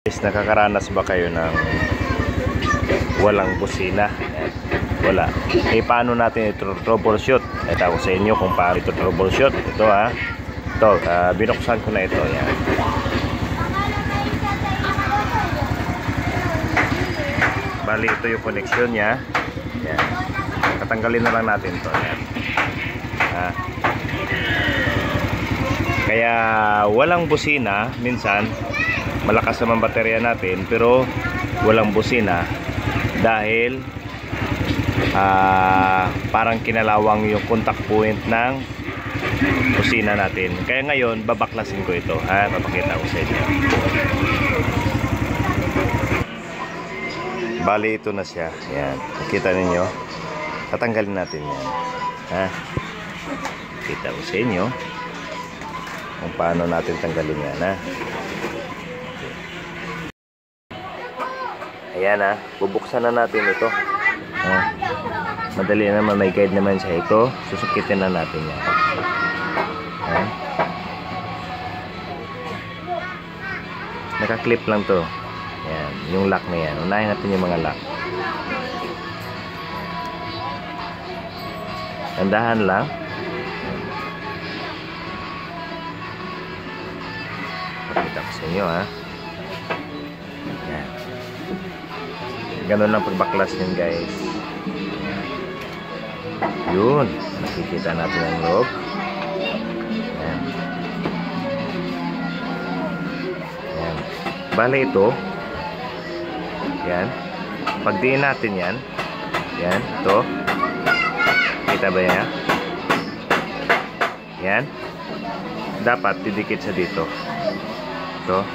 Nakakaranas ba kayo ng walang busina? Wala. Paano natin ito troubleshoot? Ito ako sa inyo kung paano ito troubleshoot. Ito Ito, binuksan ko na ito. Yan. Bali, ito yung connection niya. Yan. Katanggalin na lang natin ito. Yan. Kaya walang busina minsan. Malakas naman baterya natin pero walang busina dahil parang kinalawang yung contact point ng busina natin. Kaya ngayon babaklasin ko ito. Papakita ko sa inyo. Bali ito na siya. Yan. Nakita ninyo. Tatanggalin natin yan. Kita ko sa inyo kung paano natin tanggalin yan. Ayan bubuksan na natin ito. Madali naman, may guide naman siya ito. Susukitin na natin yan. Naka-clip lang to. Ayan, yung lock na yan. Unahin natin yung mga lock. Tandahan lang. Pakita ko sa inyo Ganun lang pagbaklas yun guys. Yun. Nakikita natin ang loob. Ayan. Ayan. Bale ito. Yan. Pagdiin natin yan. Yan. Ito. Kita ba yan? Yan. Dapat didikit sa dito. Ito.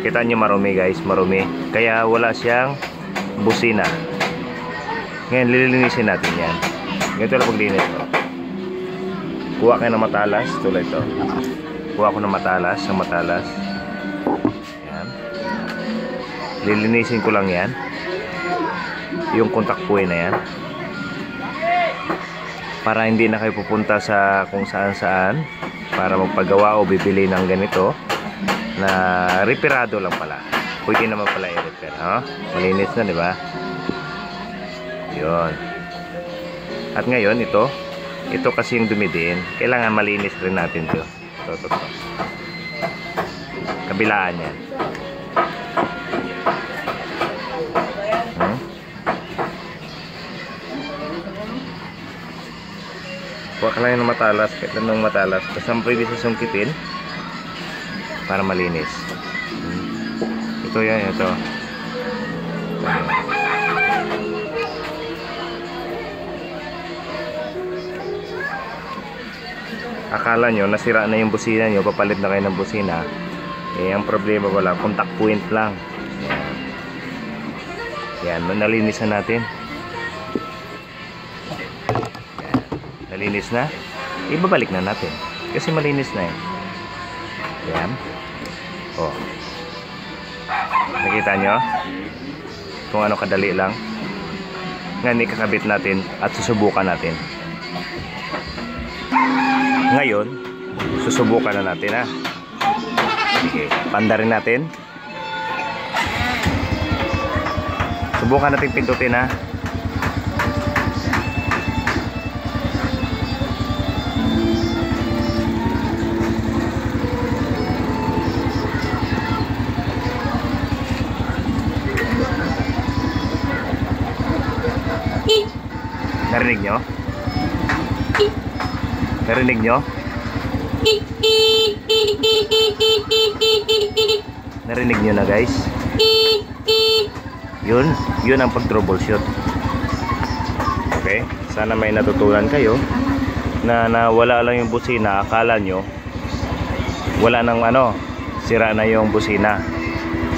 Kita nyo marumi guys. Marumi. Kaya wala siyang busina. Ngayon lilinisin natin yan. Ganito lang paglinis Kuha kayo ng matalas. Tulad ito. Kuha ko ng matalas. Ang matalas. Yan. Lilinisin ko lang yan. Yung contact point na yan. Para hindi na kayo pupunta sa kung saan saan para magpagawa o bibili ng ganito na reparado lang pala. Pwede naman pala i-repair. Malinis na, di ba? Yun. At ngayon, ito kasi yung dumidiin. Kailangan malinis rin natin ito. Ito. Kabilaan yan. Huwag ka lang yung matalas. Kahit anong matalas. Basta pwede sasungkitin para malinis. Ito yan, ito. Akala nyo, nasira na yung busina nyo, papalit na kayo ng busina. Ang problema wala, contact point lang. Yan, nalinis na natin. Yan. Nalinis na. Ibabalik na natin. Kasi malinis na Yan. Nakita nyo? Kung ano kadali lang. Ngayon ikakabit natin at susubukan natin. Ngayon, susubukan na natin Sige, pandarin natin. Subukan natin pindutin Narinig nyo? Narinig nyo? Narinig nyo na guys? Yun ang pag-troubleshoot. Okay? Sana may natutunan kayo na wala lang yung busina. Akala nyo wala nang sira na yung busina.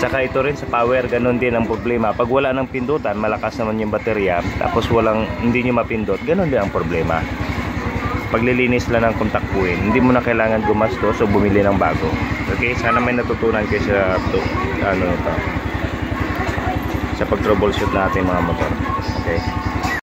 Saka ito rin sa power, ganun din ang problema. Pag wala ng pindutan, malakas naman yung baterya, tapos hindi nyo mapindot, ganun din ang problema. Paglilinis lang ng contact point, hindi mo na kailangan gumastos o bumili ng bago. Okay, sana may natutunan kayo sa pag-troubleshoot natin mga motor. Okay.